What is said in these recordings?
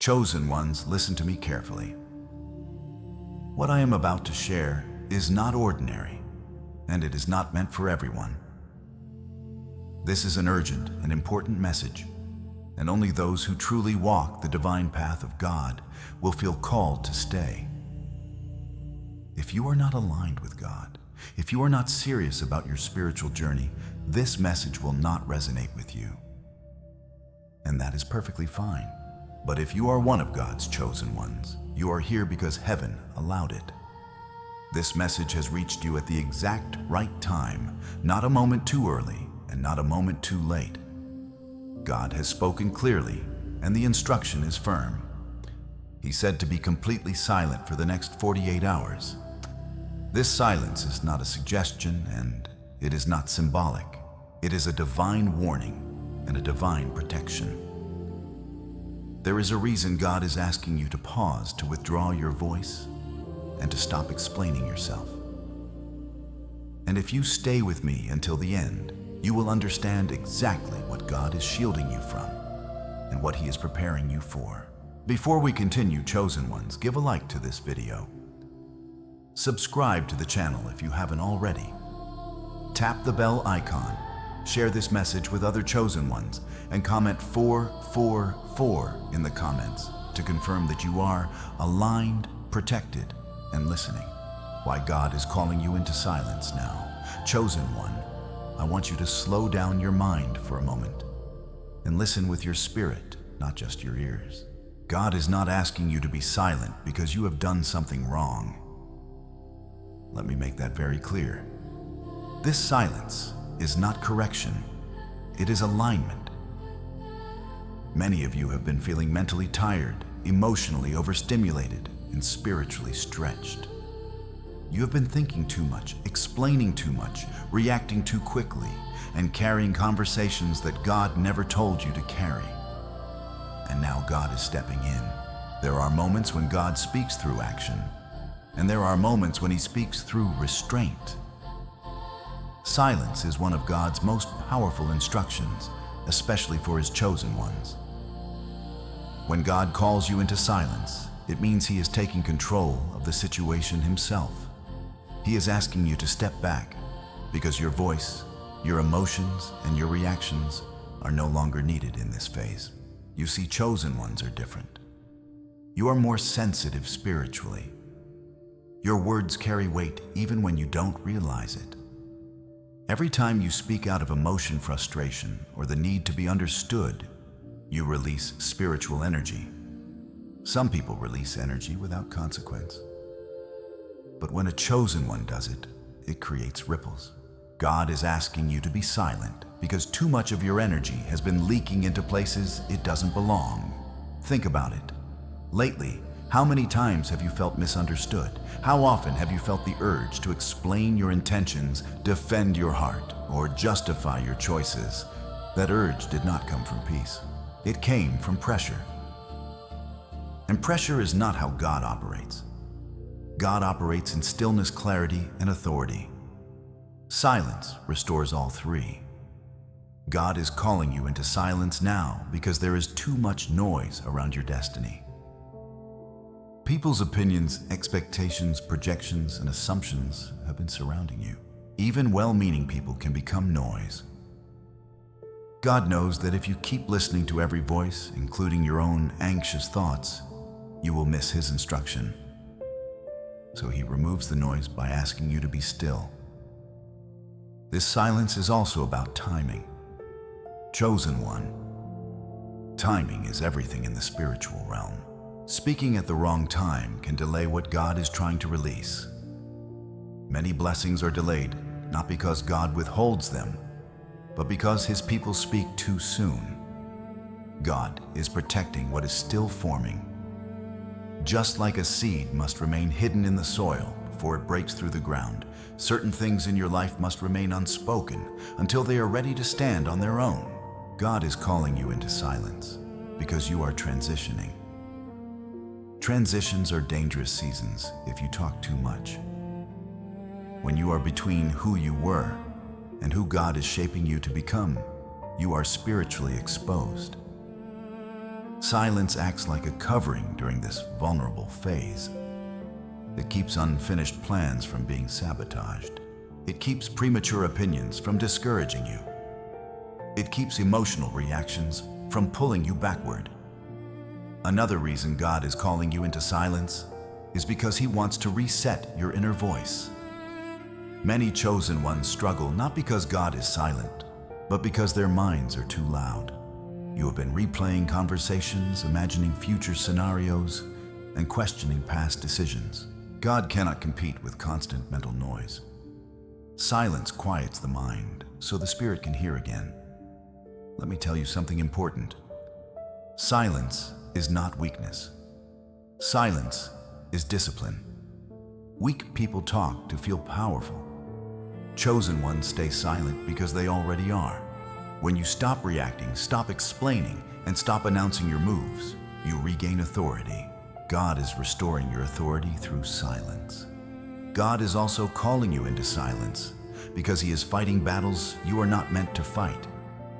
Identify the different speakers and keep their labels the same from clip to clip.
Speaker 1: Chosen ones, listen to me carefully. What I am about to share is not ordinary, and it is not meant for everyone. This is an urgent and important message, and only those who truly walk the divine path of God will feel called to stay. If you are not aligned with God, if you are not serious about your spiritual journey, this message will not resonate with you. And that is perfectly fine. But if you are one of God's chosen ones, you are here because heaven allowed it. This message has reached you at the exact right time, not a moment too early and not a moment too late. God has spoken clearly, and the instruction is firm. He said to be completely silent for the next 48 hours. This silence is not a suggestion, and it is not symbolic. It is a divine warning and a divine protection. There is a reason God is asking you to pause, to withdraw your voice, and to stop explaining yourself. And if you stay with me until the end, you will understand exactly what God is shielding you from and what He is preparing you for. Before we continue, chosen ones, give a like to this video. Subscribe to the channel if you haven't already. Tap the bell icon, share this message with other chosen ones, and comment 444 in the comments to confirm that you are aligned, protected, and listening. Why God is calling you into silence now. Chosen one, I want you to slow down your mind for a moment and listen with your spirit, not just your ears. God is not asking you to be silent because you have done something wrong. Let me make that very clear. This silence is not correction, it is alignment. Many of you have been feeling mentally tired, emotionally overstimulated, and spiritually stretched. You have been thinking too much, explaining too much, reacting too quickly, and carrying conversations that God never told you to carry. And now God is stepping in. There are moments when God speaks through action, and there are moments when He speaks through restraint. Silence is one of God's most powerful instructions, especially for His chosen ones. When God calls you into silence, it means He is taking control of the situation Himself. He is asking you to step back because your voice, your emotions, and your reactions are no longer needed in this phase. You see, chosen ones are different. You are more sensitive spiritually. Your words carry weight even when you don't realize it. Every time you speak out of emotion, frustration, or the need to be understood, you release spiritual energy. Some people release energy without consequence. But when a chosen one does it, it creates ripples. God is asking you to be silent because too much of your energy has been leaking into places it doesn't belong. Think about it. Lately, how many times have you felt misunderstood? How often have you felt the urge to explain your intentions, defend your heart, or justify your choices? That urge did not come from peace. It came from pressure. And pressure is not how God operates. God operates in stillness, clarity, and authority. Silence restores all three. God is calling you into silence now because there is too much noise around your destiny. People's opinions, expectations, projections, and assumptions have been surrounding you. Even well-meaning people can become noise. God knows that if you keep listening to every voice, including your own anxious thoughts, you will miss His instruction. So He removes the noise by asking you to be still. This silence is also about timing. Chosen one, timing is everything in the spiritual realm. Speaking at the wrong time can delay what God is trying to release. Many blessings are delayed, not because God withholds them, but because His people speak too soon. God is protecting what is still forming. Just like a seed must remain hidden in the soil before it breaks through the ground, certain things in your life must remain unspoken until they are ready to stand on their own. God is calling you into silence because you are transitioning. Transitions are dangerous seasons if you talk too much. When you are between who you were and who God is shaping you to become, you are spiritually exposed. Silence acts like a covering during this vulnerable phase. It keeps unfinished plans from being sabotaged. It keeps premature opinions from discouraging you. It keeps emotional reactions from pulling you backward. Another reason God is calling you into silence is because He wants to reset your inner voice. Many chosen ones struggle not because God is silent, but because their minds are too loud. You have been replaying conversations, imagining future scenarios, and questioning past decisions. God cannot compete with constant mental noise. Silence quiets the mind so the spirit can hear again. Let me tell you something important. Silence is not weakness. Silence is discipline. Weak people talk to feel powerful. Chosen ones stay silent because they already are. When you stop reacting, stop explaining, and stop announcing your moves, you regain authority. God is restoring your authority through silence. God is also calling you into silence because He is fighting battles you are not meant to fight.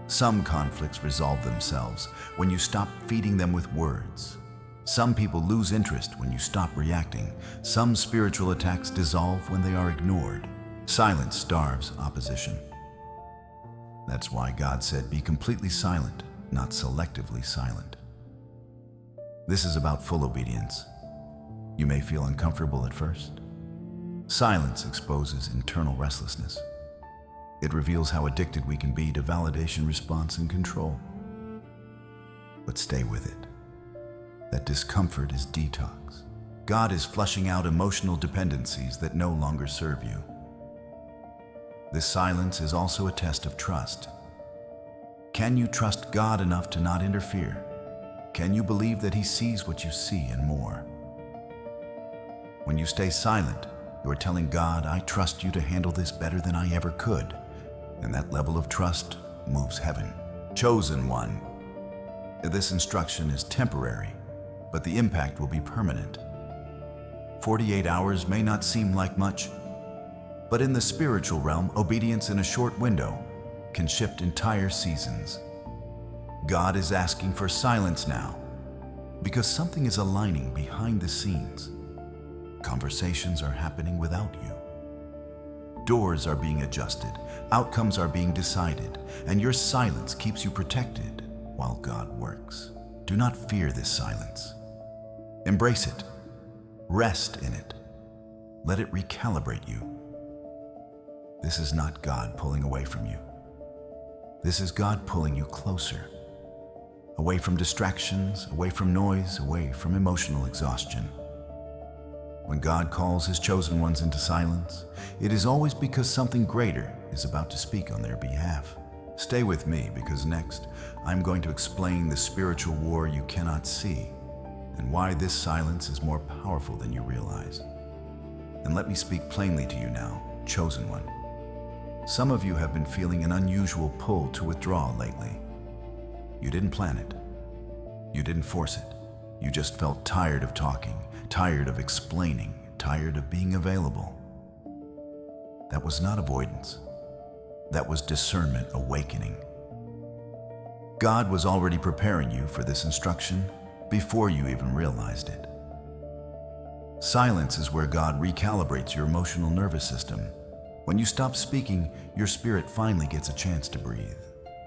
Speaker 1: Some conflicts resolve themselves when you stop feeding them with words. Some people lose interest when you stop reacting. Some spiritual attacks dissolve when they are ignored. Silence starves opposition. That's why God said, be completely silent, not selectively silent. This is about full obedience. You may feel uncomfortable at first. Silence exposes internal restlessness. It reveals how addicted we can be to validation, response, and control. But stay with it. That discomfort is detox. God is flushing out emotional dependencies that no longer serve you. This silence is also a test of trust. Can you trust God enough to not interfere? Can you believe that He sees what you see and more? When you stay silent, you are telling God, I trust you to handle this better than I ever could. And that level of trust moves heaven. Chosen one. This instruction is temporary, but the impact will be permanent. 48 hours may not seem like much, but in the spiritual realm, obedience in a short window can shift entire seasons. God is asking for silence now because something is aligning behind the scenes. Conversations are happening without you. Doors are being adjusted, outcomes are being decided, and your silence keeps you protected while God works. Do not fear this silence. Embrace it. Rest in it. Let it recalibrate you. This is not God pulling away from you. This is God pulling you closer. Away from distractions, away from noise, away from emotional exhaustion. When God calls His chosen ones into silence, it is always because something greater is about to speak on their behalf. Stay with me because next I'm going to explain the spiritual war you cannot see and why this silence is more powerful than you realize. And let me speak plainly to you now, chosen one. Some of you have been feeling an unusual pull to withdraw lately. You didn't plan it. You didn't force it. You just felt tired of talking, tired of explaining, tired of being available. That was not avoidance. That was discernment awakening. God was already preparing you for this instruction before you even realized it. Silence is where God recalibrates your emotional nervous system. When you stop speaking, your spirit finally gets a chance to breathe.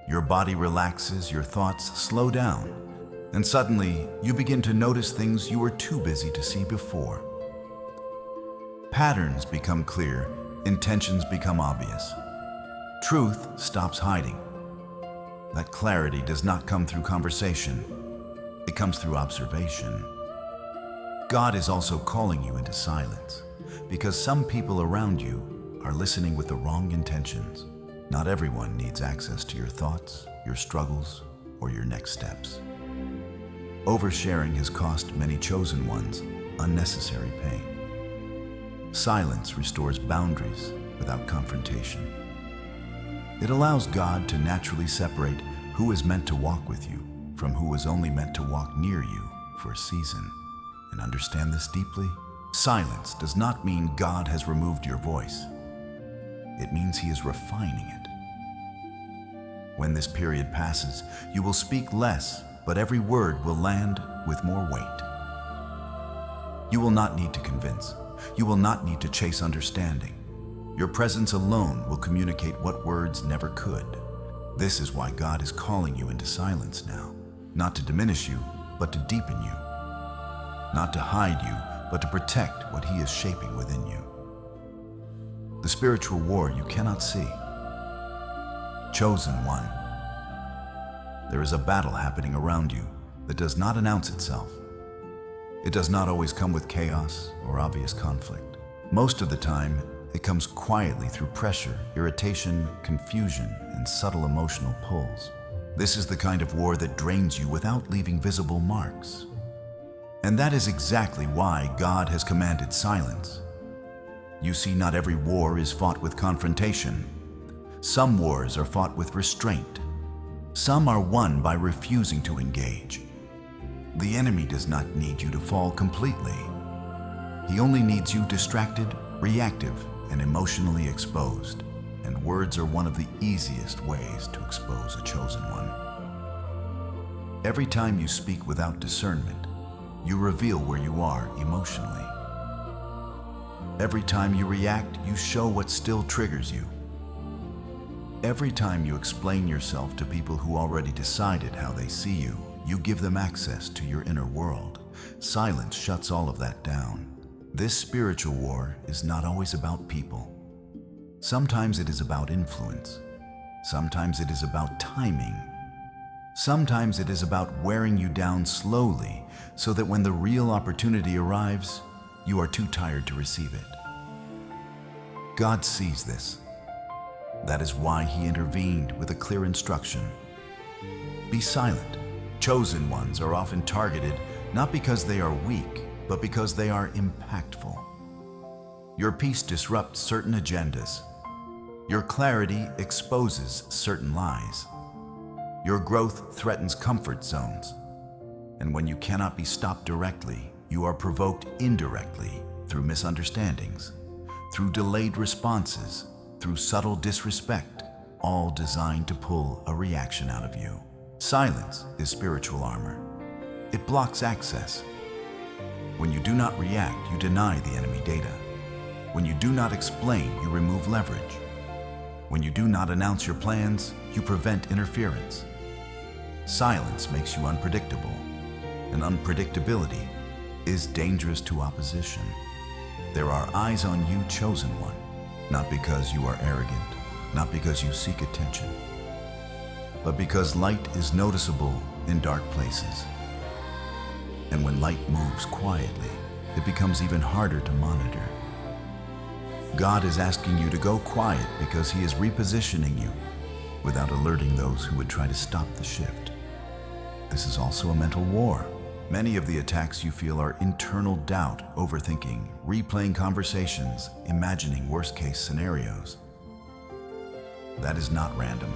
Speaker 1: Your body relaxes, your thoughts slow down, and suddenly you begin to notice things you were too busy to see before. Patterns become clear, intentions become obvious. Truth stops hiding. That clarity does not come through conversation. It comes through observation. God is also calling you into silence because some people around you are listening with the wrong intentions. Not everyone needs access to your thoughts, your struggles, or your next steps. Oversharing has cost many chosen ones unnecessary pain. Silence restores boundaries without confrontation. It allows God to naturally separate who is meant to walk with you from who is only meant to walk near you for a season. And understand this deeply. Silence does not mean God has removed your voice. It means He is refining it. When this period passes, you will speak less, but every word will land with more weight. You will not need to convince. You will not need to chase understanding. Your presence alone will communicate what words never could. This is why God is calling you into silence now. Not to diminish you, but to deepen you. Not to hide you, but to protect what He is shaping within you. The spiritual war you cannot see. Chosen one. There is a battle happening around you that does not announce itself. It does not always come with chaos or obvious conflict. Most of the time, it comes quietly through pressure, irritation, confusion, and subtle emotional pulls. This is the kind of war that drains you without leaving visible marks. And that is exactly why God has commanded silence. You see, not every war is fought with confrontation. Some wars are fought with restraint. Some are won by refusing to engage. The enemy does not need you to fall completely. He only needs you distracted, reactive, and emotionally exposed. And words are one of the easiest ways to expose a chosen one. Every time you speak without discernment, you reveal where you are emotionally. Every time you react, you show what still triggers you. Every time you explain yourself to people who already decided how they see you, you give them access to your inner world. Silence shuts all of that down. This spiritual war is not always about people. Sometimes it is about influence. Sometimes it is about timing. Sometimes it is about wearing you down slowly so that when the real opportunity arrives, you are too tired to receive it. God sees this. That is why He intervened with a clear instruction. Be silent. Chosen ones are often targeted not because they are weak, but because they are impactful. Your peace disrupts certain agendas. Your clarity exposes certain lies. Your growth threatens comfort zones. And when you cannot be stopped directly, you are provoked indirectly through misunderstandings, through delayed responses, through subtle disrespect, all designed to pull a reaction out of you. Silence is spiritual armor. It blocks access. When you do not react, you deny the enemy data. When you do not explain, you remove leverage. When you do not announce your plans, you prevent interference. Silence makes you unpredictable, and unpredictability is dangerous to opposition. There are eyes on you, chosen one, not because you are arrogant, not because you seek attention, but because light is noticeable in dark places. And when light moves quietly, it becomes even harder to monitor. God is asking you to go quiet because He is repositioning you without alerting those who would try to stop the shift. This is also a mental war. Many of the attacks you feel are internal doubt, overthinking, replaying conversations, imagining worst-case scenarios. That is not random.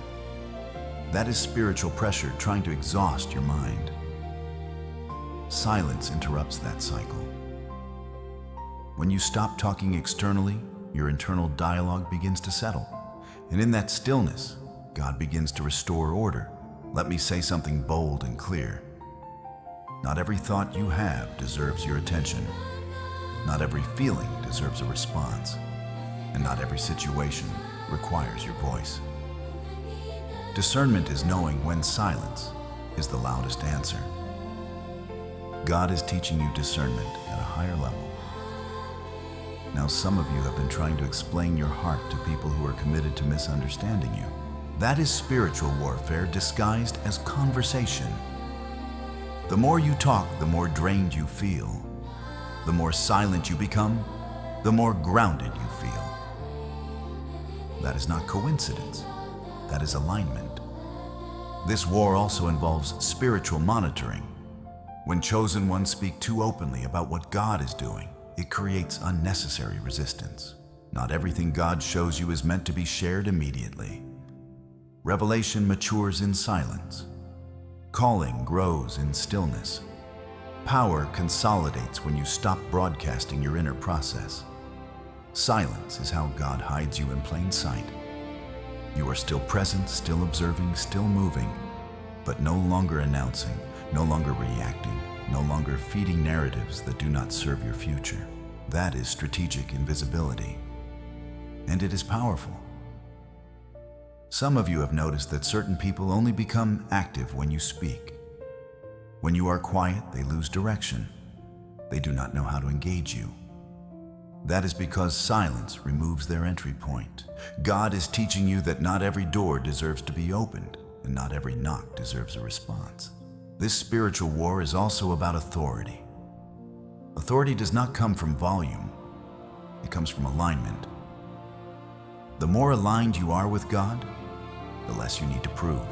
Speaker 1: That is spiritual pressure trying to exhaust your mind. Silence interrupts that cycle. When you stop talking externally, your internal dialogue begins to settle. And in that stillness, God begins to restore order. Let me say something bold and clear. Not every thought you have deserves your attention. Not every feeling deserves a response. And not every situation requires your voice. Discernment is knowing when silence is the loudest answer. God is teaching you discernment at a higher level. Now, some of you have been trying to explain your heart to people who are committed to misunderstanding you. That is spiritual warfare disguised as conversation. The more you talk, the more drained you feel. The more silent you become, the more grounded you feel. That is not coincidence. That is alignment. This war also involves spiritual monitoring. When chosen ones speak too openly about what God is doing, it creates unnecessary resistance. Not everything God shows you is meant to be shared immediately. Revelation matures in silence. Calling grows in stillness. Power consolidates when you stop broadcasting your inner process. Silence is how God hides you in plain sight. You are still present, still observing, still moving, but no longer announcing, no longer reacting, no longer feeding narratives that do not serve your future. That is strategic invisibility, and it is powerful. Some of you have noticed that certain people only become active when you speak. When you are quiet, they lose direction. They do not know how to engage you. That is because silence removes their entry point. God is teaching you that not every door deserves to be opened, and not every knock deserves a response. This spiritual war is also about authority. Authority does not come from volume. It comes from alignment. The more aligned you are with God, the less you need to prove.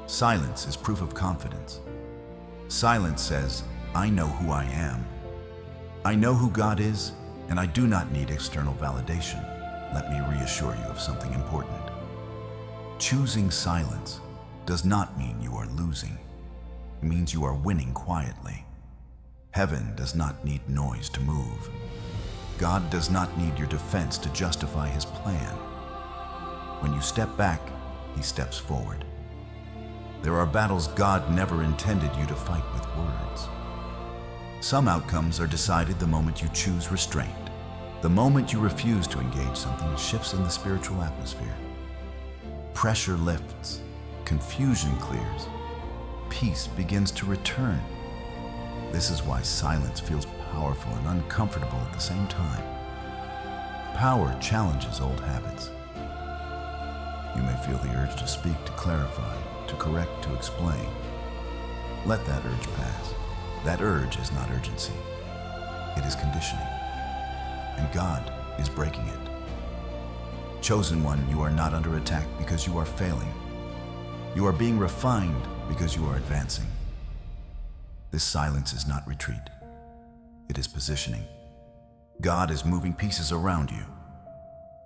Speaker 1: Silence is proof of confidence. Silence says, I know who I am. I know who God is, and I do not need external validation. Let me reassure you of something important. Choosing silence does not mean you are losing. It means you are winning quietly. Heaven does not need noise to move. God does not need your defense to justify his plan. When you step back, he steps forward. There are battles God never intended you to fight with words. Some outcomes are decided the moment you choose restraint. The moment you refuse to engage, something shifts in the spiritual atmosphere. Pressure lifts, confusion clears, peace begins to return. This is why silence feels powerful and uncomfortable at the same time. Power challenges old habits. You may feel the urge to speak, to clarify, to correct, to explain. Let that urge pass. That urge is not urgency. It is conditioning. And God is breaking it. Chosen one, you are not under attack because you are failing. You are being refined because you are advancing. This silence is not retreat. It is positioning. God is moving pieces around you,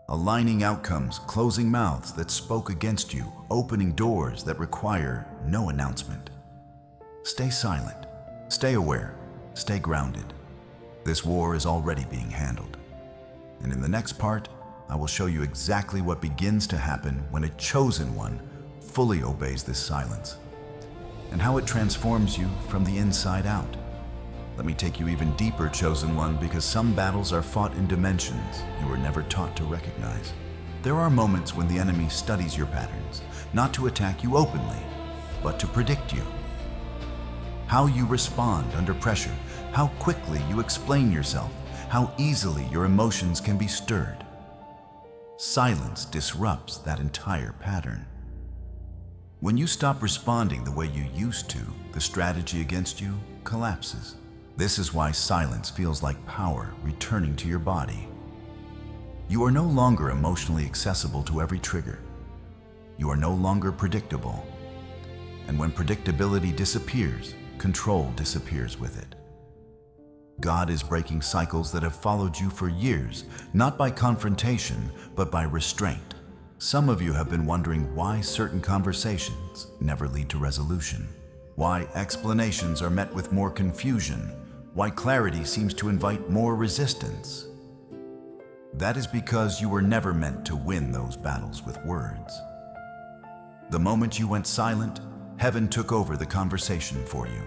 Speaker 1: aligning outcomes, closing mouths that spoke against you, opening doors that require no announcement. Stay silent, stay aware, stay grounded. This war is already being handled. And in the next part, I will show you exactly what begins to happen when a chosen one fully obeys this silence, and how it transforms you from the inside out. Let me take you even deeper, chosen one, because some battles are fought in dimensions you were never taught to recognize. There are moments when the enemy studies your patterns, not to attack you openly, but to predict you. How you respond under pressure, how quickly you explain yourself, how easily your emotions can be stirred. Silence disrupts that entire pattern. When you stop responding the way you used to, the strategy against you collapses. This is why silence feels like power returning to your body. You are no longer emotionally accessible to every trigger. You are no longer predictable. And when predictability disappears, control disappears with it. God is breaking cycles that have followed you for years, not by confrontation, but by restraint. Some of you have been wondering why certain conversations never lead to resolution, why explanations are met with more confusion, why clarity seems to invite more resistance. That is because you were never meant to win those battles with words. The moment you went silent, heaven took over the conversation for you.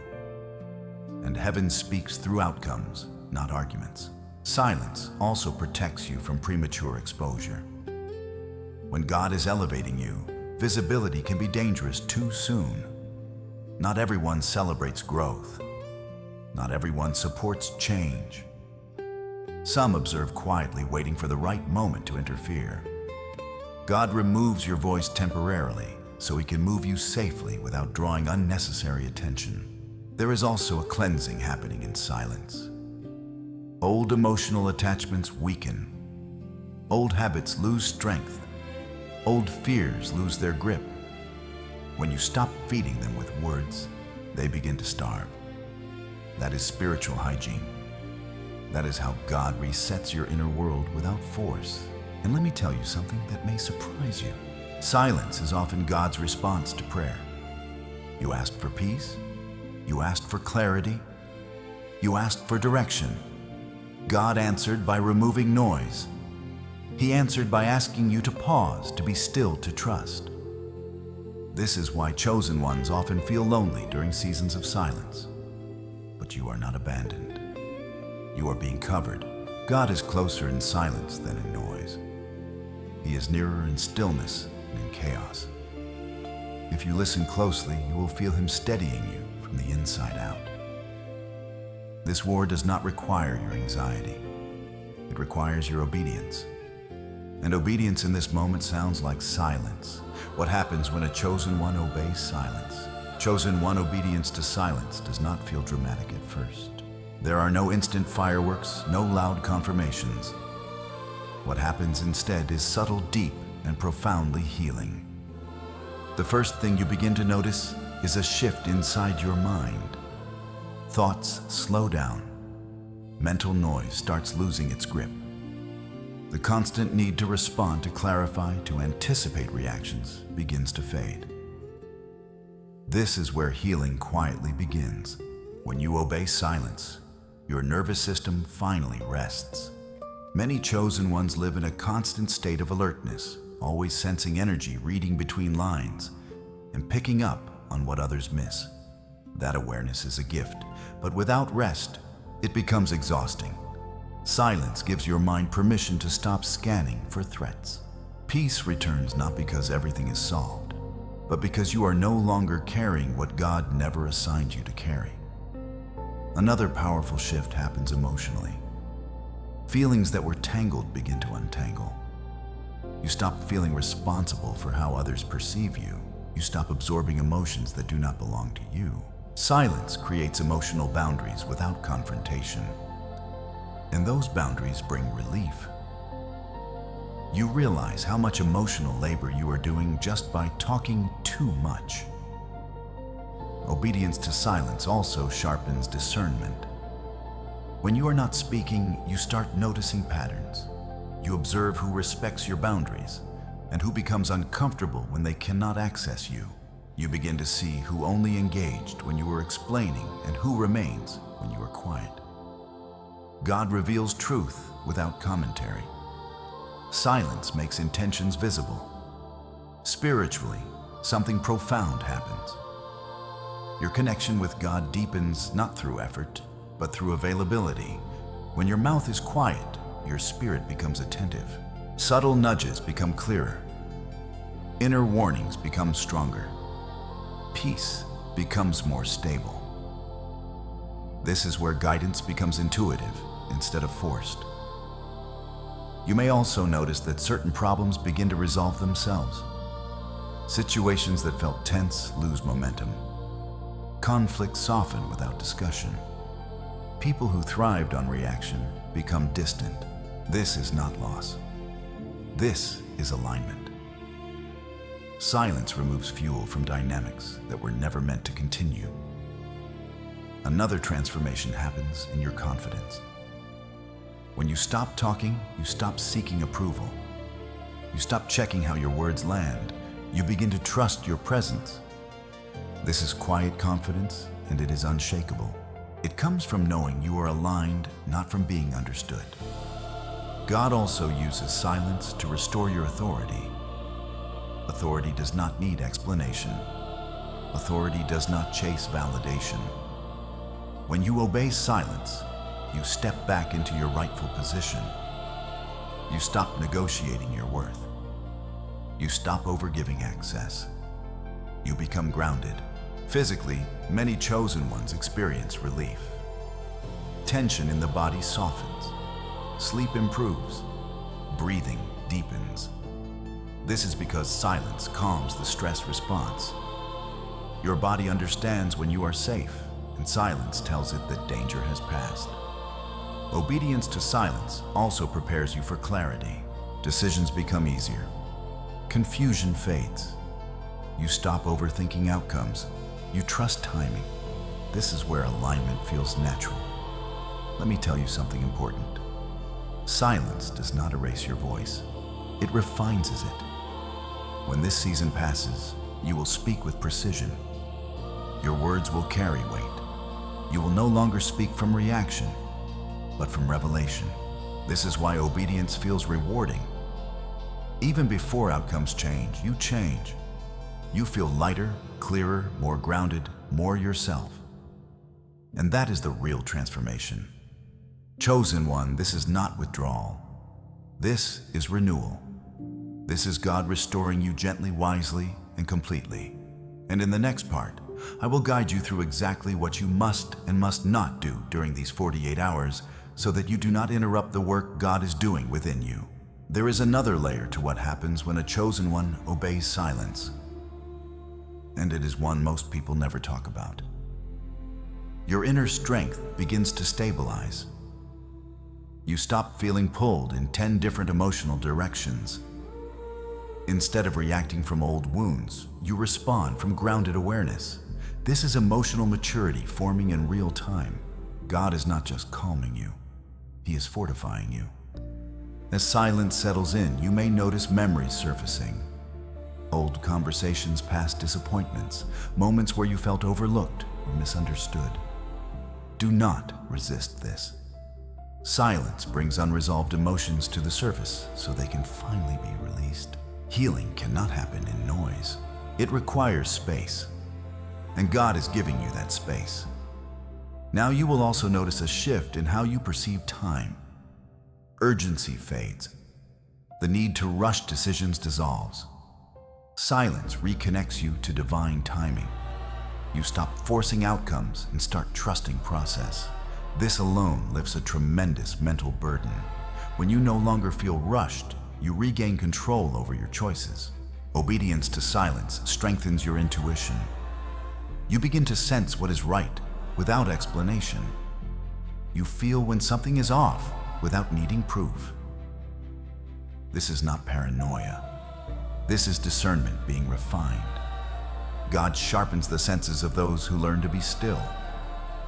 Speaker 1: And heaven speaks through outcomes, not arguments. Silence also protects you from premature exposure. When God is elevating you, visibility can be dangerous too soon. Not everyone celebrates growth. Not everyone supports change. Some observe quietly, waiting for the right moment to interfere. God removes your voice temporarily so he can move you safely without drawing unnecessary attention. There is also a cleansing happening in silence. Old emotional attachments weaken. Old habits lose strength. Old fears lose their grip. When you stop feeding them with words, they begin to starve. That is spiritual hygiene. That is how God resets your inner world without force. And let me tell you something that may surprise you. Silence is often God's response to prayer. You asked for peace. You asked for clarity. You asked for direction. God answered by removing noise. He answered by asking you to pause, to be still, to trust. This is why chosen ones often feel lonely during seasons of silence. But you are not abandoned. You are being covered. God is closer in silence than in noise. He is nearer in stillness than in chaos. If you listen closely, you will feel Him steadying you from the inside out. This war does not require your anxiety. It requires your obedience. And obedience in this moment sounds like silence. What happens when a chosen one obeys silence? Chosen one obedience to silence does not feel dramatic at first. There are no instant fireworks, no loud confirmations. What happens instead is subtle, deep, and profoundly healing. The first thing you begin to notice is a shift inside your mind. Thoughts slow down. Mental noise starts losing its grip. The constant need to respond, to clarify, to anticipate reactions begins to fade. This is where healing quietly begins. When you obey silence, your nervous system finally rests. Many chosen ones live in a constant state of alertness, always sensing energy, reading between lines, and picking up on what others miss. That awareness is a gift, but without rest, it becomes exhausting. Silence gives your mind permission to stop scanning for threats. Peace returns not because everything is solved, but because you are no longer carrying what God never assigned you to carry. Another powerful shift happens emotionally. Feelings that were tangled begin to untangle. You stop feeling responsible for how others perceive you. You stop absorbing emotions that do not belong to you. Silence creates emotional boundaries without confrontation. And those boundaries bring relief. You realize how much emotional labor you are doing just by talking too much. Obedience to silence also sharpens discernment. When you are not speaking, you start noticing patterns. You observe who respects your boundaries and who becomes uncomfortable when they cannot access you. You begin to see who only engaged when you were explaining and who remains when you are quiet. God reveals truth without commentary. Silence makes intentions visible. Spiritually, something profound happens. Your connection with God deepens not through effort, but through availability. When your mouth is quiet, your spirit becomes attentive. Subtle nudges become clearer. Inner warnings become stronger. Peace becomes more stable. This is where guidance becomes intuitive instead of forced. You may also notice that certain problems begin to resolve themselves. Situations that felt tense lose momentum. Conflicts soften without discussion. People who thrived on reaction become distant. This is not loss. This is alignment. Silence removes fuel from dynamics that were never meant to continue. Another transformation happens in your confidence. When you stop talking, you stop seeking approval. You stop checking how your words land. You begin to trust your presence. This is quiet confidence, and it is unshakable. It comes from knowing you are aligned, not from being understood. God also uses silence to restore your authority. Authority does not need explanation. Authority does not chase validation. When you obey silence, you step back into your rightful position. You stop negotiating your worth. You stop overgiving access. You become grounded. Physically, many chosen ones experience relief. Tension in the body softens. Sleep improves. Breathing deepens. This is because silence calms the stress response. Your body understands when you are safe, and silence tells it that danger has passed. Obedience to silence also prepares you for clarity. Decisions become easier. Confusion fades. You stop overthinking outcomes. You trust timing. This is where alignment feels natural. Let me tell you something important. Silence does not erase your voice. It refines it. When this season passes, you will speak with precision. Your words will carry weight. You will no longer speak from reaction, but from revelation. This is why obedience feels rewarding. Even before outcomes change, you change. you feel lighter, clearer, more grounded, more yourself. And that is the real transformation. Chosen one, this is not withdrawal. This is renewal. This is God restoring you gently, wisely, and completely. And in the next part, I will guide you through exactly what you must and must not do during these 48 hours so that you do not interrupt the work God is doing within you. There is another layer to what happens when a chosen one obeys silence. And it is one most people never talk about. Your inner strength begins to stabilize. You stop feeling pulled in 10 different emotional directions. Instead of reacting from old wounds, you respond from grounded awareness. This is emotional maturity forming in real time. God is not just calming you, He is fortifying you. As silence settles in, you may notice memories surfacing. Old conversations, past disappointments, moments where you felt overlooked or misunderstood. Do not resist this. Silence brings unresolved emotions to the surface so they can finally be released. Healing cannot happen in noise. It requires space. And God is giving you that space. Now you will also notice a shift in how you perceive time. Urgency fades. The need to rush decisions dissolves. Silence reconnects you to divine timing. You stop forcing outcomes and start trusting process. This alone lifts a tremendous mental burden. When you no longer feel rushed, you regain control over your choices. Obedience to silence strengthens your intuition. You begin to sense what is right without explanation. You feel when something is off without needing proof. This is not paranoia. This is discernment being refined. God sharpens the senses of those who learn to be still.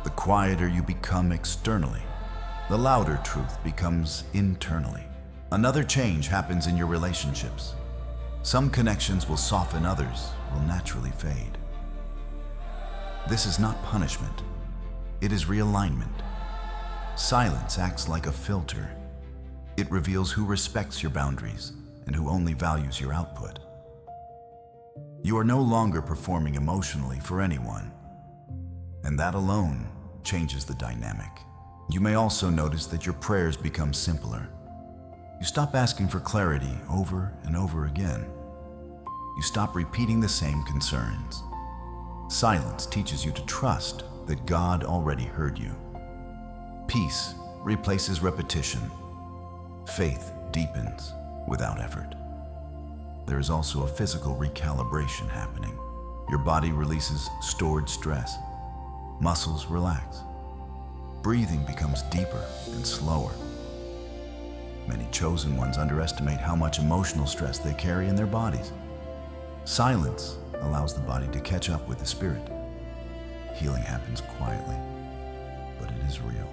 Speaker 1: The quieter you become externally, the louder truth becomes internally. Another change happens in your relationships. Some connections will soften, others will naturally fade. This is not punishment. It is realignment. Silence acts like a filter. It reveals who respects your boundaries and who only values your output. You are no longer performing emotionally for anyone, and that alone changes the dynamic. You may also notice that your prayers become simpler. You stop asking for clarity over and over again. You stop repeating the same concerns. Silence teaches you to trust that God already heard you. Peace replaces repetition. Faith deepens without effort. There is also a physical recalibration happening. Your body releases stored stress. Muscles relax. Breathing becomes deeper and slower. Many chosen ones underestimate how much emotional stress they carry in their bodies. Silence allows the body to catch up with the spirit. Healing happens quietly, but it is real.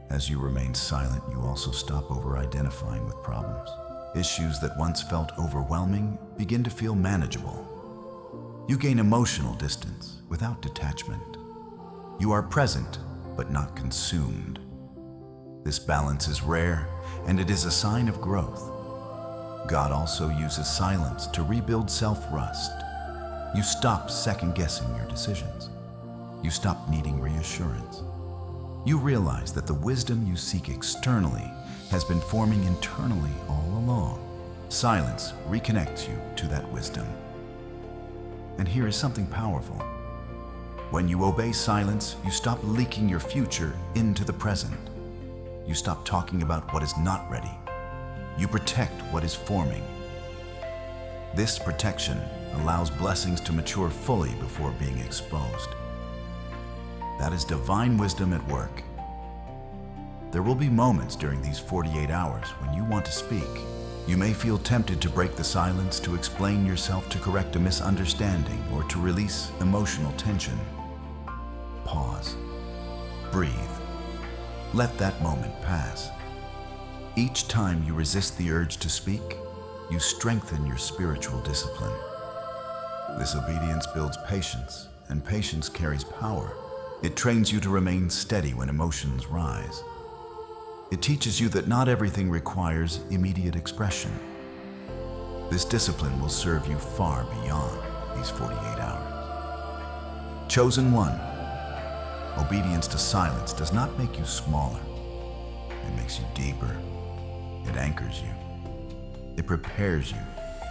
Speaker 1: As you remain silent, you also stop over-identifying with problems. Issues that once felt overwhelming begin to feel manageable. You gain emotional distance without detachment. You are present, but not consumed. This balance is rare, and it is a sign of growth. God also uses silence to rebuild self-trust. You stop second-guessing your decisions. You stop needing reassurance. You realize that the wisdom you seek externally has been forming internally all along. Silence reconnects you to that wisdom. And here is something powerful. When you obey silence, you stop leaking your future into the present. You stop talking about what is not ready. You protect what is forming. This protection allows blessings to mature fully before being exposed. That is divine wisdom at work. There will be moments during these 48 hours when you want to speak. You may feel tempted to break the silence, to explain yourself, to correct a misunderstanding, or to release emotional tension. Pause. Breathe. Let that moment pass. Each time you resist the urge to speak, you strengthen your spiritual discipline. This obedience builds patience, and patience carries power. It trains you to remain steady when emotions rise. It teaches you that not everything requires immediate expression. This discipline will serve you far beyond these 48 hours. Chosen one, obedience to silence does not make you smaller. It makes you deeper. It anchors you. It prepares you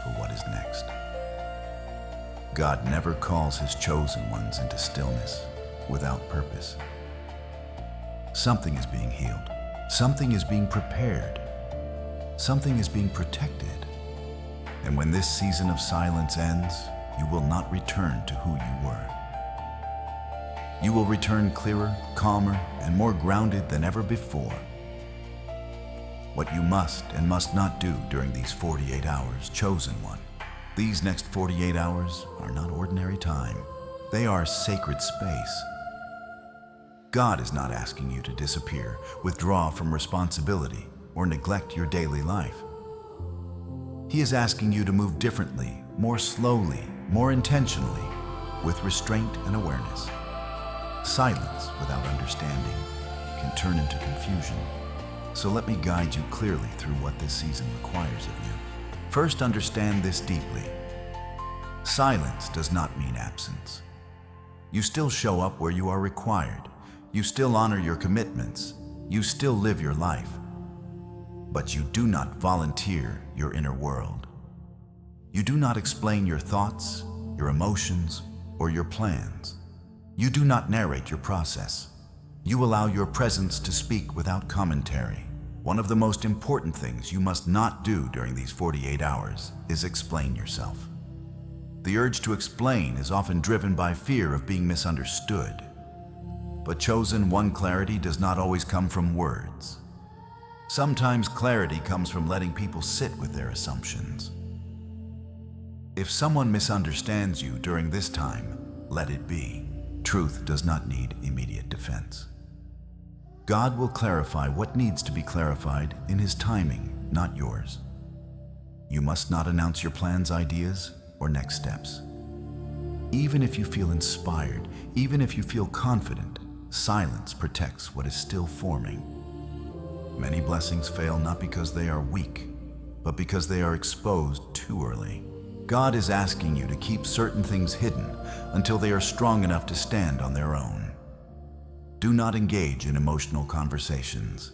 Speaker 1: for what is next. God never calls his chosen ones into stillness without purpose. Something is being healed. Something is being prepared. Something is being protected. And when this season of silence ends, you will not return to who you were. You will return clearer, calmer, and more grounded than ever before. What you must and must not do during these 48 hours, chosen one. These next 48 hours are not ordinary time. They are sacred space. God is not asking you to disappear, withdraw from responsibility, or neglect your daily life. He is asking you to move differently, more slowly, more intentionally, with restraint and awareness. Silence without understanding can turn into confusion. So let me guide you clearly through what this season requires of you. First, understand this deeply. Silence does not mean absence. You still show up where you are required. You still honor your commitments. You still live your life. But you do not volunteer your inner world. You do not explain your thoughts, your emotions, or your plans. You do not narrate your process. You allow your presence to speak without commentary. One of the most important things you must not do during these 48 hours is explain yourself. The urge to explain is often driven by fear of being misunderstood. But chosen one, clarity does not always come from words. Sometimes clarity comes from letting people sit with their assumptions. If someone misunderstands you during this time, let it be. Truth does not need immediate defense. God will clarify what needs to be clarified in his timing, not yours. You must not announce your plans, ideas, or next steps. Even if you feel inspired, even if you feel confident, silence protects what is still forming. Many blessings fail not because they are weak, but because they are exposed too early. God is asking you to keep certain things hidden until they are strong enough to stand on their own. Do not engage in emotional conversations.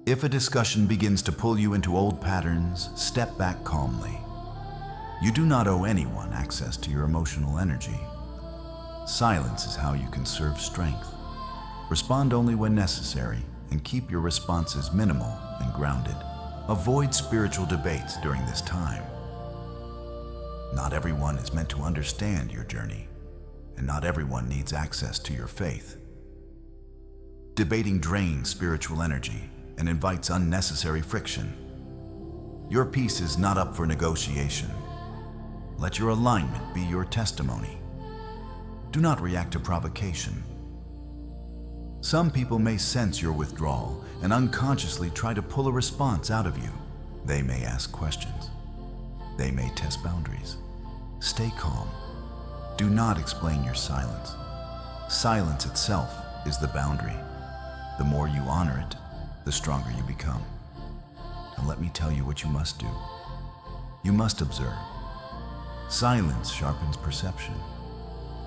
Speaker 1: If a discussion begins to pull you into old patterns, step back calmly. You do not owe anyone access to your emotional energy. Silence is how you conserve strength. Respond only when necessary and keep your responses minimal and grounded. Avoid spiritual debates during this time. Not everyone is meant to understand your journey, and not everyone needs access to your faith. Debating drains spiritual energy and invites unnecessary friction. Your peace is not up for negotiation. Let your alignment be your testimony. Do not react to provocation. Some people may sense your withdrawal and unconsciously try to pull a response out of you. They may ask questions. They may test boundaries. Stay calm. Do not explain your silence. Silence itself is the boundary. The more you honor it, the stronger you become. Now let me tell you what you must do. You must observe. Silence sharpens perception.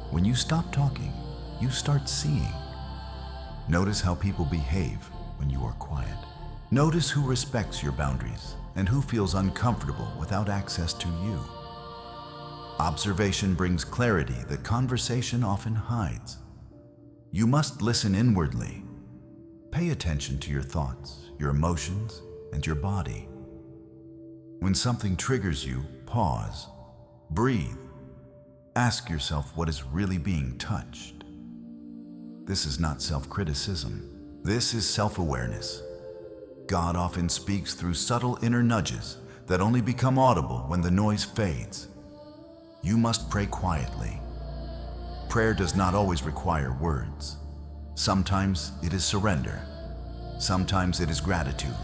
Speaker 1: When you stop talking, you start seeing. Notice how people behave when you are quiet. Notice who respects your boundaries and who feels uncomfortable without access to you. Observation brings clarity that conversation often hides. You must listen inwardly. Pay attention to your thoughts, your emotions, and your body. When something triggers you, pause, breathe. Ask yourself what is really being touched. This is not self-criticism. This is self-awareness. God often speaks through subtle inner nudges that only become audible when the noise fades. You must pray quietly. Prayer does not always require words. Sometimes it is surrender. Sometimes it is gratitude.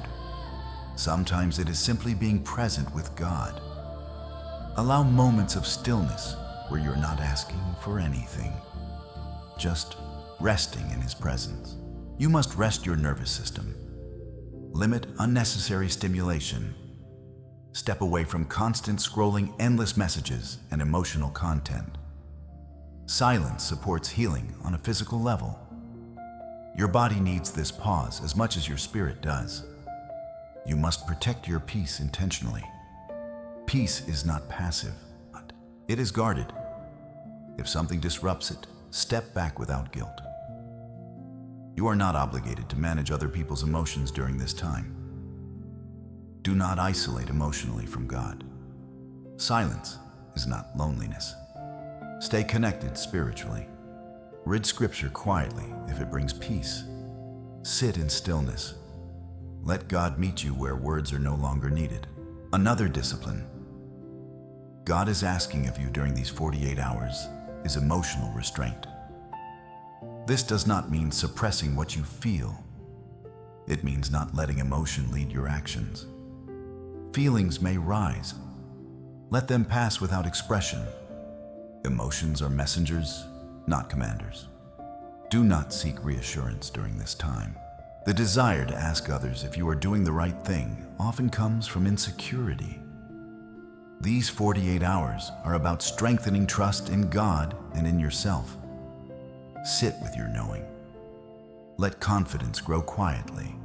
Speaker 1: Sometimes it is simply being present with God. Allow moments of stillness where you're not asking for anything, just resting in His presence. You must rest your nervous system. Limit unnecessary stimulation. Step away from constant scrolling endless messages and emotional content. Silence supports healing on a physical level. Your body needs this pause as much as your spirit does. You must protect your peace intentionally. Peace is not passive, but it is guarded. If something disrupts it, step back without guilt. You are not obligated to manage other people's emotions during this time. Do not isolate emotionally from God. Silence is not loneliness. Stay connected spiritually. Read scripture quietly if it brings peace. Sit in stillness. Let God meet you where words are no longer needed. Another discipline God is asking of you during these 48 hours is emotional restraint. This does not mean suppressing what you feel. It means not letting emotion lead your actions. Feelings may rise. Let them pass without expression. Emotions are messengers, not commanders. Do not seek reassurance during this time. The desire to ask others if you are doing the right thing often comes from insecurity. These 48 hours are about strengthening trust in God and in yourself. Sit with your knowing. Let confidence grow quietly.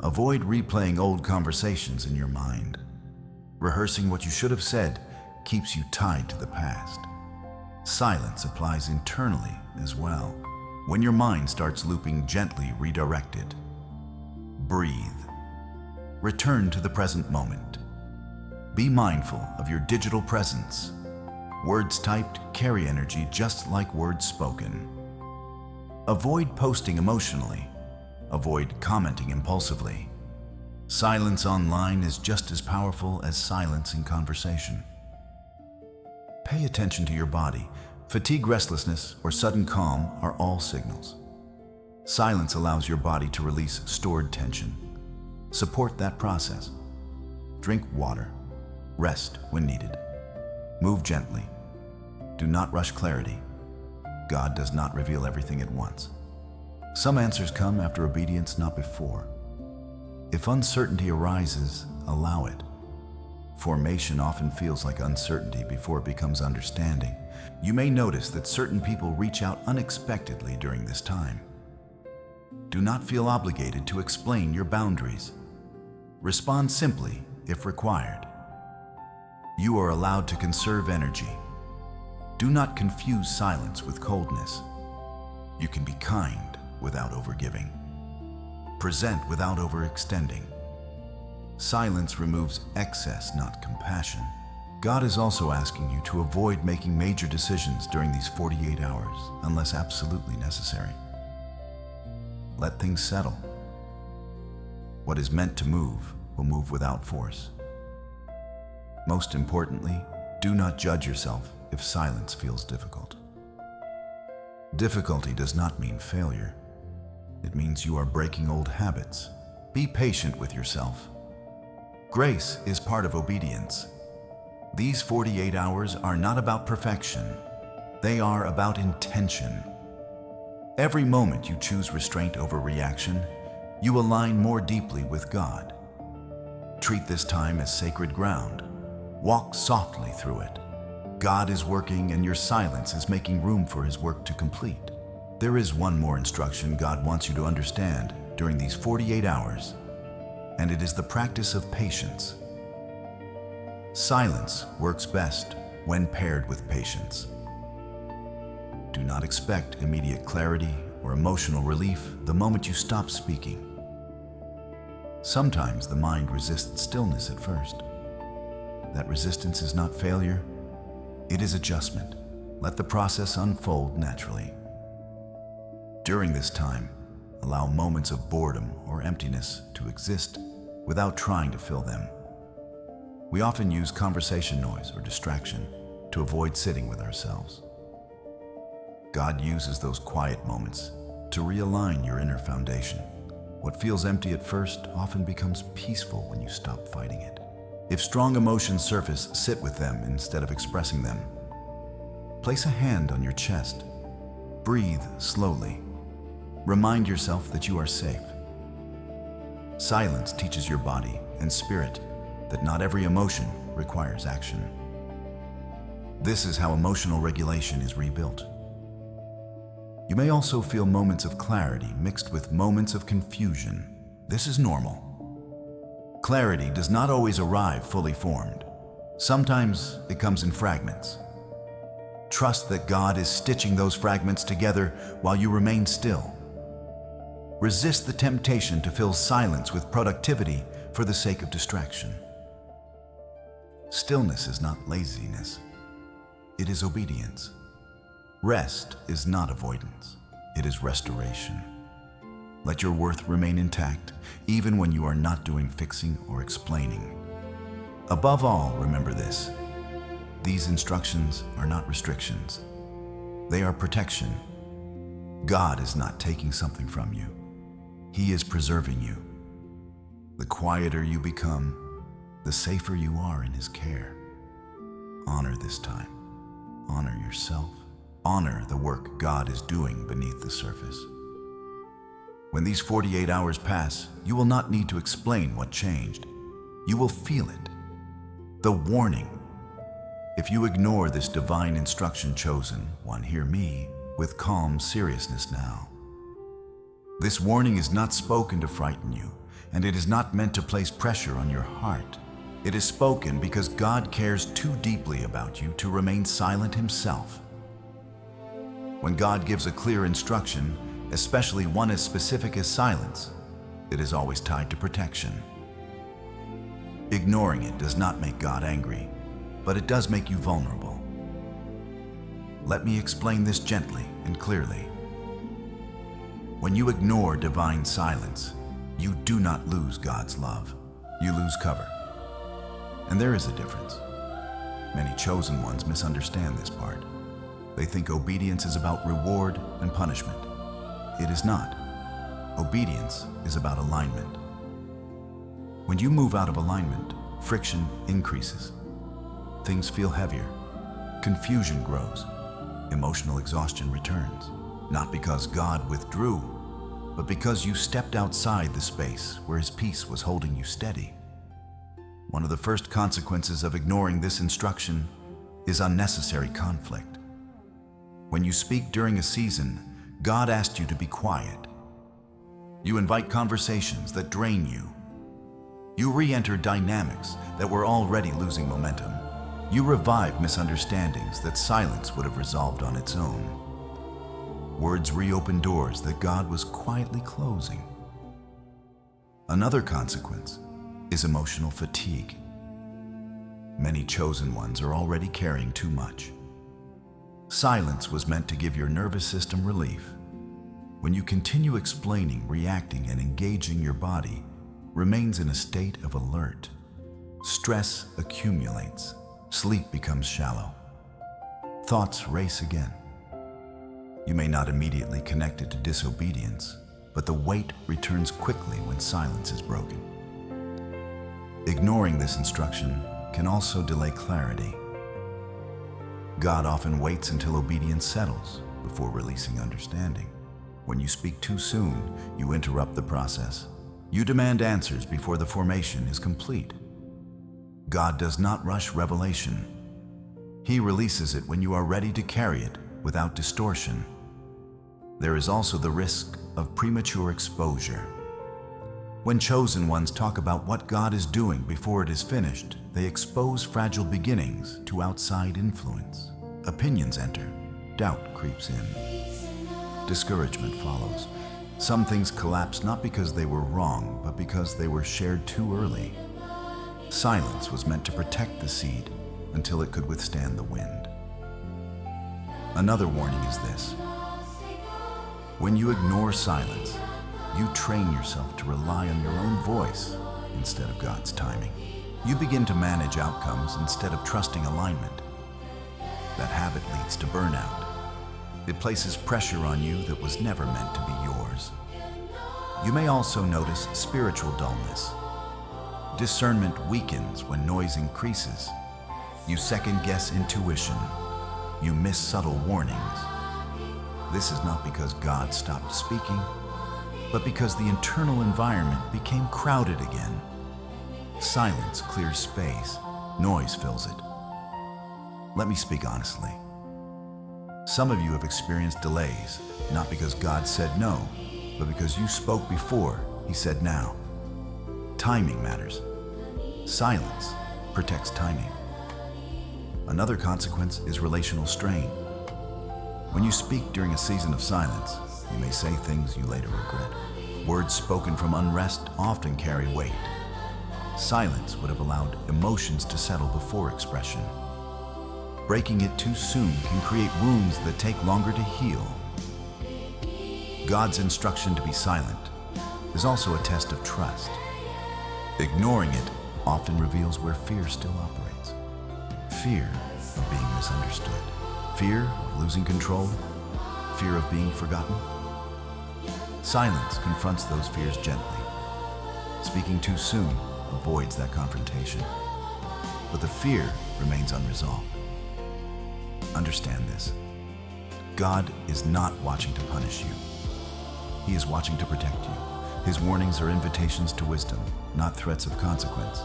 Speaker 1: Avoid replaying old conversations in your mind. Rehearsing what you should have said keeps you tied to the past. Silence applies internally as well. When your mind starts looping, gently redirect it. Breathe. Return to the present moment. Be mindful of your digital presence. Words typed carry energy just like words spoken. Avoid posting emotionally. Avoid commenting impulsively. Silence online is just as powerful as silence in conversation. Pay attention to your body. Fatigue, restlessness, or sudden calm are all signals. Silence allows your body to release stored tension. Support that process. Drink water. Rest when needed. Move gently. Do not rush clarity. God does not reveal everything at once. Some answers come after obedience, not before. If uncertainty arises, allow it. Formation often feels like uncertainty before it becomes understanding. You may notice that certain people reach out unexpectedly during this time. Do not feel obligated to explain your boundaries. Respond simply if required. You are allowed to conserve energy. Do not confuse silence with coldness. You can be kind without overgiving. Present without overextending. Silence removes excess, not compassion. God is also asking you to avoid making major decisions during these 48 hours unless absolutely necessary. Let things settle. What is meant to move will move without force. Most importantly, do not judge yourself if silence feels difficult. Difficulty does not mean failure. It means you are breaking old habits. Be patient with yourself. Grace is part of obedience. These 48 hours are not about perfection. They are about intention. Every moment you choose restraint over reaction, you align more deeply with God. Treat this time as sacred ground. Walk softly through it. God is working and your silence is making room for His work to complete. There is one more instruction God wants you to understand during these 48 hours, and it is the practice of patience. Silence works best when paired with patience. Do not expect immediate clarity or emotional relief the moment you stop speaking. Sometimes the mind resists stillness at first. That resistance is not failure, it is adjustment. Let the process unfold naturally. During this time, allow moments of boredom or emptiness to exist without trying to fill them. We often use conversation noise or distraction to avoid sitting with ourselves. God uses those quiet moments to realign your inner foundation. What feels empty at first often becomes peaceful when you stop fighting it. If strong emotions surface, sit with them instead of expressing them. Place a hand on your chest. Breathe slowly. Remind yourself that you are safe. Silence teaches your body and spirit that not every emotion requires action. This is how emotional regulation is rebuilt. You may also feel moments of clarity mixed with moments of confusion. This is normal. Clarity does not always arrive fully formed. Sometimes it comes in fragments. Trust that God is stitching those fragments together while you remain still. Resist the temptation to fill silence with productivity for the sake of distraction. Stillness is not laziness. It is obedience. Rest is not avoidance. It is restoration. Let your worth remain intact, even when you are not doing fixing or explaining. Above all, remember this. These instructions are not restrictions. They are protection. God is not taking something from you. He is preserving you. The quieter you become, the safer you are in His care. Honor this time. Honor yourself. Honor the work God is doing beneath the surface. When these 48 hours pass, you will not need to explain what changed. You will feel it. The warning. If you ignore this divine instruction chosen, one, hear me with calm seriousness now. This warning is not spoken to frighten you, and it is not meant to place pressure on your heart. It is spoken because God cares too deeply about you to remain silent Himself. When God gives a clear instruction, especially one as specific as silence, it is always tied to protection. Ignoring it does not make God angry, but it does make you vulnerable. Let me explain this gently and clearly. When you ignore divine silence, you do not lose God's love. You lose cover. And there is a difference. Many chosen ones misunderstand this part. They think obedience is about reward and punishment. It is not. Obedience is about alignment. When you move out of alignment, friction increases. Things feel heavier. Confusion grows. Emotional exhaustion returns. Not because God withdrew, but because you stepped outside the space where His peace was holding you steady. One of the first consequences of ignoring this instruction is unnecessary conflict. When you speak during a season, God asked you to be quiet. You invite conversations that drain you. You re-enter dynamics that were already losing momentum. You revive misunderstandings that silence would have resolved on its own. Words reopen doors that God was quietly closing. Another consequence is emotional fatigue. Many chosen ones are already carrying too much. Silence was meant to give your nervous system relief. When you continue explaining, reacting, and engaging, your body remains in a state of alert. Stress accumulates. Sleep becomes shallow. Thoughts race again. You may not immediately connect it to disobedience, but the weight returns quickly when silence is broken. Ignoring this instruction can also delay clarity. God often waits until obedience settles before releasing understanding. When you speak too soon, you interrupt the process. You demand answers before the formation is complete. God does not rush revelation. He releases it when you are ready to carry it without distortion. There is also the risk of premature exposure. When chosen ones talk about what God is doing before it is finished, they expose fragile beginnings to outside influence. Opinions enter. Doubt creeps in. Discouragement follows. Some things collapse not because they were wrong, but because they were shared too early. Silence was meant to protect the seed until it could withstand the wind. Another warning is this. When you ignore silence, you train yourself to rely on your own voice instead of God's timing. You begin to manage outcomes instead of trusting alignment. That habit leads to burnout. It places pressure on you that was never meant to be yours. You may also notice spiritual dullness. Discernment weakens when noise increases. You second-guess intuition. You miss subtle warnings. This is not because God stopped speaking, but because the internal environment became crowded again. Silence clears space, noise fills it. Let me speak honestly. Some of you have experienced delays, not because God said no, but because you spoke before He said now. Timing matters. Silence protects timing. Another consequence is relational strain. When you speak during a season of silence, you may say things you later regret. Words spoken from unrest often carry weight. Silence would have allowed emotions to settle before expression. Breaking it too soon can create wounds that take longer to heal. God's instruction to be silent is also a test of trust. Ignoring it often reveals where fear still operates. Fear of being misunderstood. Fear of losing control. Fear of being forgotten. Silence confronts those fears gently. Speaking too soon avoids that confrontation. But the fear remains unresolved. Understand this. God is not watching to punish you. He is watching to protect you. His warnings are invitations to wisdom, not threats of consequence.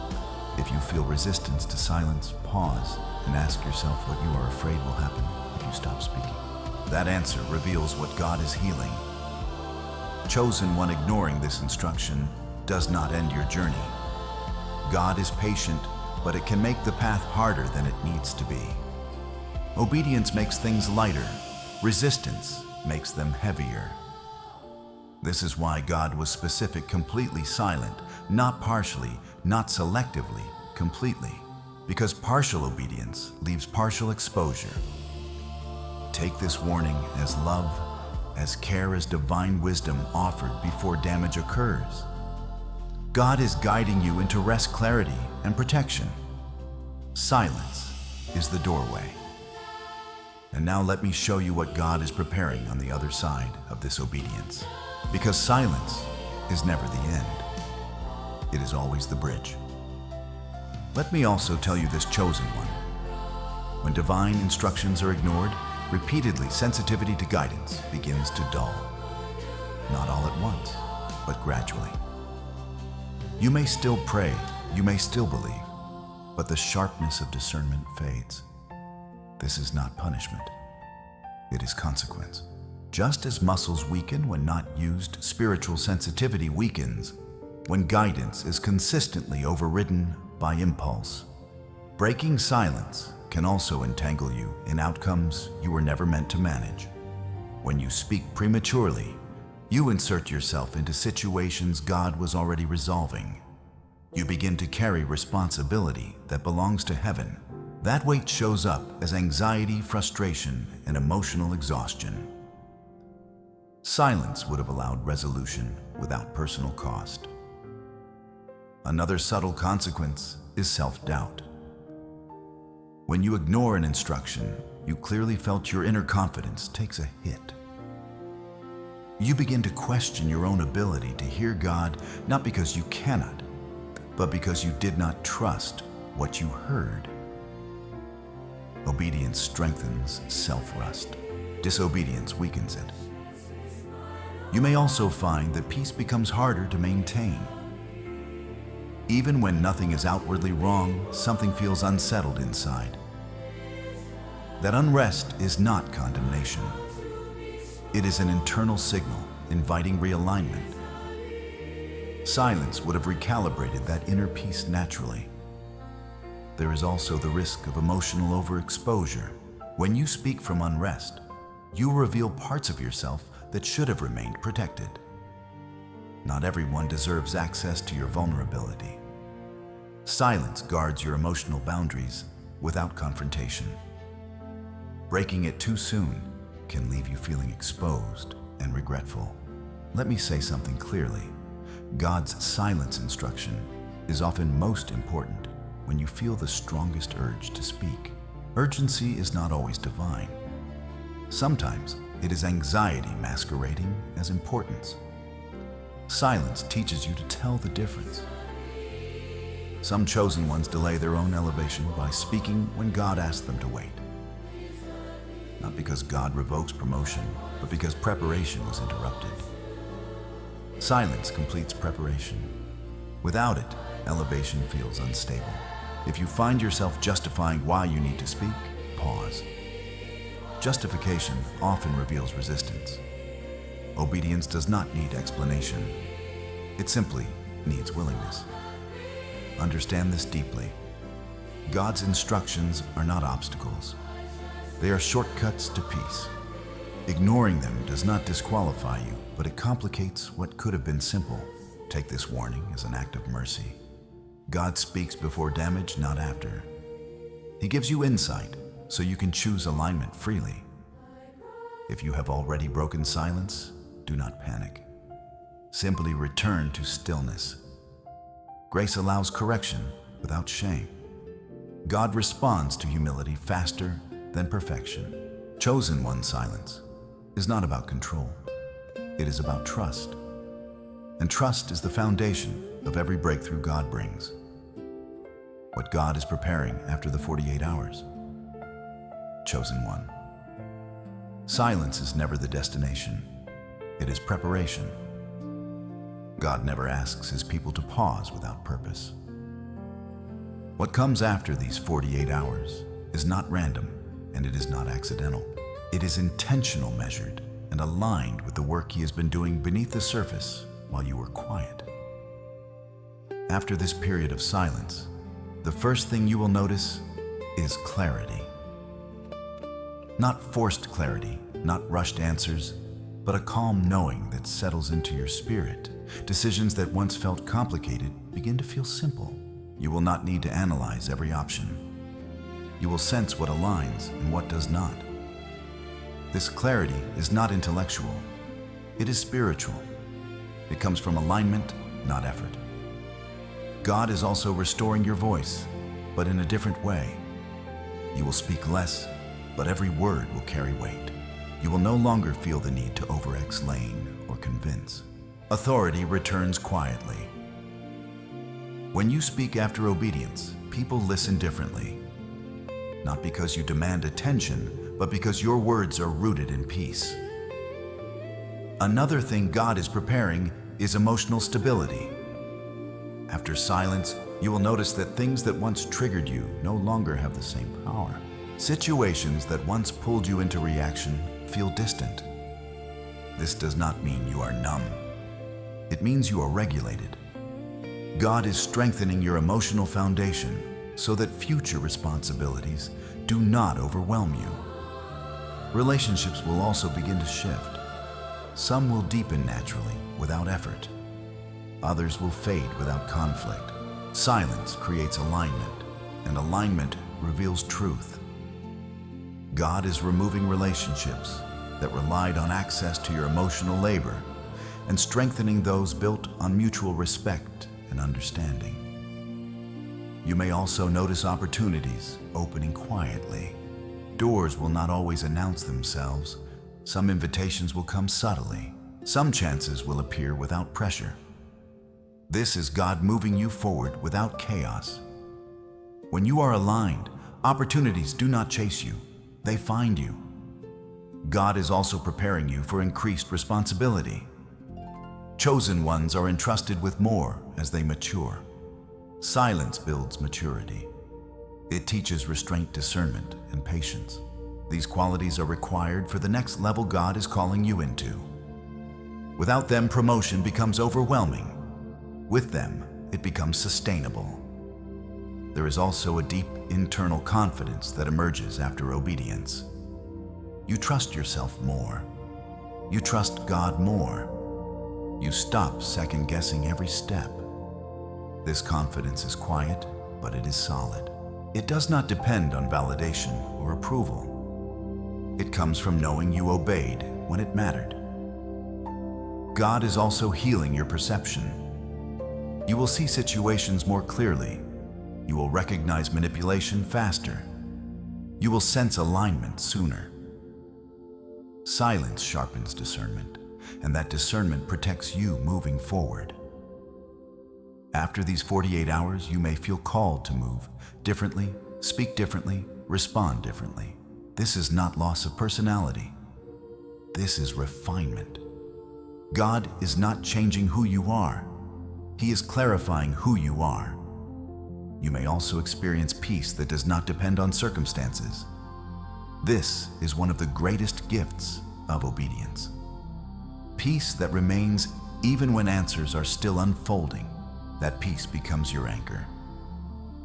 Speaker 1: If you feel resistance to silence, pause and ask yourself what you are afraid will happen if you stop speaking. That answer reveals what God is healing. Chosen one ignoring this instruction does not end your journey. God is patient, but it can make the path harder than it needs to be. Obedience makes things lighter. Resistance makes them heavier. This is why God was specific, completely silent, not partially, not selectively, completely. Because partial obedience leaves partial exposure. Take this warning as love, as care, as divine wisdom offered before damage occurs. God is guiding you into rest, clarity, and protection. Silence is the doorway. And now let me show you what God is preparing on the other side of this obedience. Because silence is never the end. It is always the bridge. Let me also tell you this, chosen one. When divine instructions are ignored, repeatedly sensitivity to guidance begins to dull. Not all at once, but gradually. You may still pray, you may still believe, but the sharpness of discernment fades. This is not punishment. It is consequence. Just as muscles weaken when not used, spiritual sensitivity weakens when guidance is consistently overridden by impulse. Breaking silence can also entangle you in outcomes you were never meant to manage. When you speak prematurely, you insert yourself into situations God was already resolving. You begin to carry responsibility that belongs to heaven. That weight shows up as anxiety, frustration, and emotional exhaustion. Silence would have allowed resolution without personal cost. Another subtle consequence is self-doubt. When you ignore an instruction, you clearly felt your inner confidence takes a hit. You begin to question your own ability to hear God, not because you cannot, but because you did not trust what you heard. Obedience strengthens self-trust. Disobedience weakens it. You may also find that peace becomes harder to maintain. Even when nothing is outwardly wrong, something feels unsettled inside. That unrest is not condemnation. It is an internal signal inviting realignment. Silence would have recalibrated that inner peace naturally. There is also the risk of emotional overexposure. When you speak from unrest, you reveal parts of yourself that should have remained protected. Not everyone deserves access to your vulnerability. Silence guards your emotional boundaries without confrontation. Breaking it too soon can leave you feeling exposed and regretful. Let me say something clearly. God's silence instruction is often most important when you feel the strongest urge to speak. Urgency is not always divine. Sometimes it is anxiety masquerading as importance. Silence teaches you to tell the difference. Some chosen ones delay their own elevation by speaking when God asks them to wait. Not because God revokes promotion, but because preparation was interrupted. Silence completes preparation. Without it, elevation feels unstable. If you find yourself justifying why you need to speak, pause. Justification often reveals resistance. Obedience does not need explanation. It simply needs willingness. Understand this deeply. God's instructions are not obstacles. They are shortcuts to peace. Ignoring them does not disqualify you, but it complicates what could have been simple. Take this warning as an act of mercy. God speaks before damage, not after. He gives you insight so you can choose alignment freely. If you have already broken silence, do not panic. Simply return to stillness. Grace allows correction without shame. God responds to humility faster than perfection. Chosen one's silence is not about control. It is about trust. And trust is the foundation of every breakthrough God brings. What God is preparing after the 48 hours. Chosen one. Silence is never the destination. It is preparation. God never asks his people to pause without purpose. What comes after these 48 hours is not random, and it is not accidental. It is intentional, measured, and aligned with the work he has been doing beneath the surface while you were quiet. After this period of silence, the first thing you will notice is clarity. Not forced clarity, not rushed answers, but a calm knowing that settles into your spirit. Decisions that once felt complicated begin to feel simple. You will not need to analyze every option. You will sense what aligns and what does not. This clarity is not intellectual. It is spiritual. It comes from alignment, not effort. God is also restoring your voice, but in a different way. You will speak less, but every word will carry weight. You will no longer feel the need to over-explain or convince. Authority returns quietly. When you speak after obedience, people listen differently. Not because you demand attention, but because your words are rooted in peace. Another thing God is preparing is emotional stability. After silence, you will notice that things that once triggered you no longer have the same power. Situations that once pulled you into reaction feel distant. This does not mean you are numb. It means you are regulated. God is strengthening your emotional foundation so that future responsibilities do not overwhelm you. Relationships will also begin to shift. Some will deepen naturally, without effort. Others will fade without conflict. Silence creates alignment, and alignment reveals truth. God is removing relationships that relied on access to your emotional labor and strengthening those built on mutual respect and understanding. You may also notice opportunities opening quietly. Doors will not always announce themselves. Some invitations will come subtly. Some chances will appear without pressure. This is God moving you forward without chaos. When you are aligned, opportunities do not chase you. They find you. God is also preparing you for increased responsibility. Chosen ones are entrusted with more as they mature. Silence builds maturity. It teaches restraint, discernment, and patience. These qualities are required for the next level God is calling you into. Without them, promotion becomes overwhelming. With them, it becomes sustainable. There is also a deep internal confidence that emerges after obedience. You trust yourself more. You trust God more. You stop second-guessing every step. This confidence is quiet, but it is solid. It does not depend on validation or approval. It comes from knowing you obeyed when it mattered. God is also healing your perception. You will see situations more clearly. You will recognize manipulation faster. You will sense alignment sooner. Silence sharpens discernment, and that discernment protects you moving forward. After these 48 hours, you may feel called to move differently, speak differently, respond differently. This is not loss of personality. This is refinement. God is not changing who you are. He is clarifying who you are. You may also experience peace that does not depend on circumstances. This is one of the greatest gifts of obedience. Peace that remains even when answers are still unfolding. That peace becomes your anchor.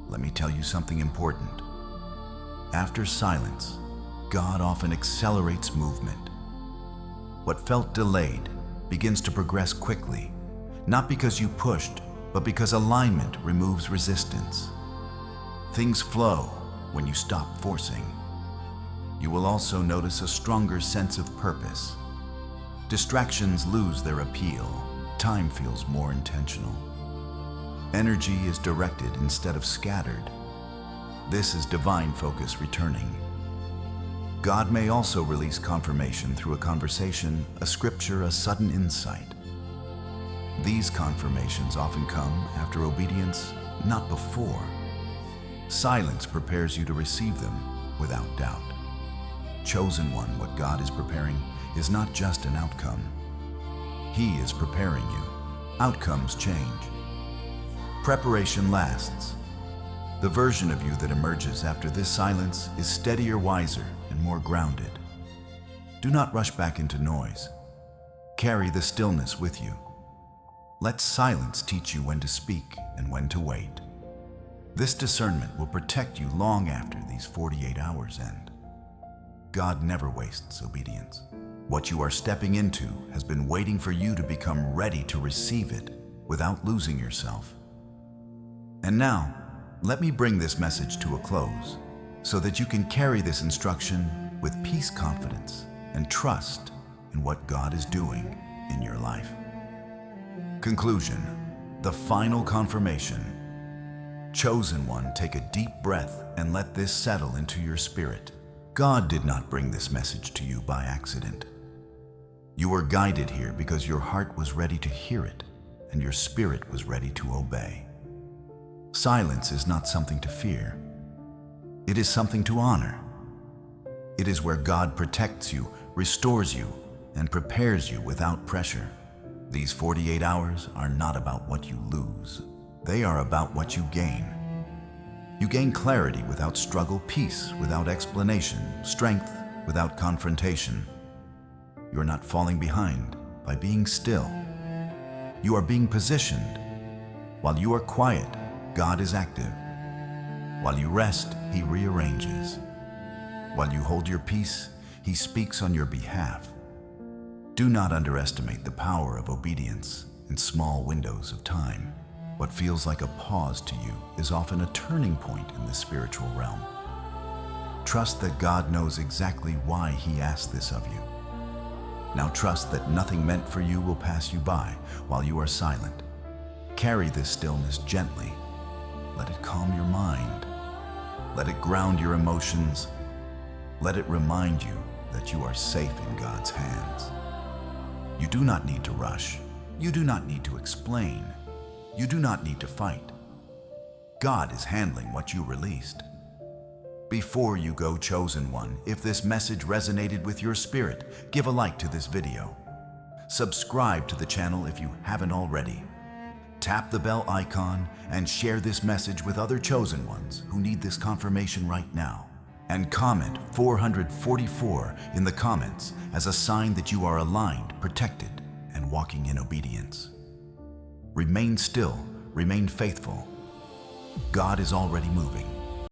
Speaker 1: Let me tell you something important. After silence, God often accelerates movement. What felt delayed begins to progress quickly, not because you pushed, but because alignment removes resistance. Things flow when you stop forcing. You will also notice a stronger sense of purpose. Distractions lose their appeal. Time feels more intentional. Energy is directed instead of scattered. This is divine focus returning. God may also release confirmation through a conversation, a scripture, a sudden insight. These confirmations often come after obedience, not before. Silence prepares you to receive them without doubt. Chosen one, what God is preparing is not just an outcome. He is preparing you. Outcomes change. Preparation lasts. The version of you that emerges after this silence is steadier, wiser, and more grounded. Do not rush back into noise. Carry the stillness with you. Let silence teach you when to speak and when to wait. This discernment will protect you long after these 48 hours end. God never wastes obedience. What you are stepping into has been waiting for you to become ready to receive it without losing yourself. And now, let me bring this message to a close so that you can carry this instruction with peace, confidence, and trust in what God is doing in your life. Conclusion, the final confirmation. Chosen one, take a deep breath and let this settle into your spirit. God did not bring this message to you by accident. You were guided here because your heart was ready to hear it and your spirit was ready to obey. Silence is not something to fear. It is something to honor. It is where God protects you, restores you, and prepares you without pressure. These 48 hours are not about what you lose. They are about what you gain. You gain clarity without struggle, peace without explanation, strength without confrontation. You are not falling behind by being still. You are being positioned. While you are quiet, God is active. While you rest, He rearranges. While you hold your peace, He speaks on your behalf. Do not underestimate the power of obedience in small windows of time. What feels like a pause to you is often a turning point in the spiritual realm. Trust that God knows exactly why He asked this of you. Now trust that nothing meant for you will pass you by while you are silent. Carry this stillness gently. Let it calm your mind. Let it ground your emotions. Let it remind you that you are safe in God's hands. You do not need to rush. You do not need to explain. You do not need to fight. God is handling what you released. Before you go, chosen one, if this message resonated with your spirit, give a like to this video. Subscribe to the channel if you haven't already. Tap the bell icon and share this message with other chosen ones who need this confirmation right now. And comment 444 in the comments as a sign that you are aligned, protected, and walking in obedience. Remain still, remain faithful. God is already moving.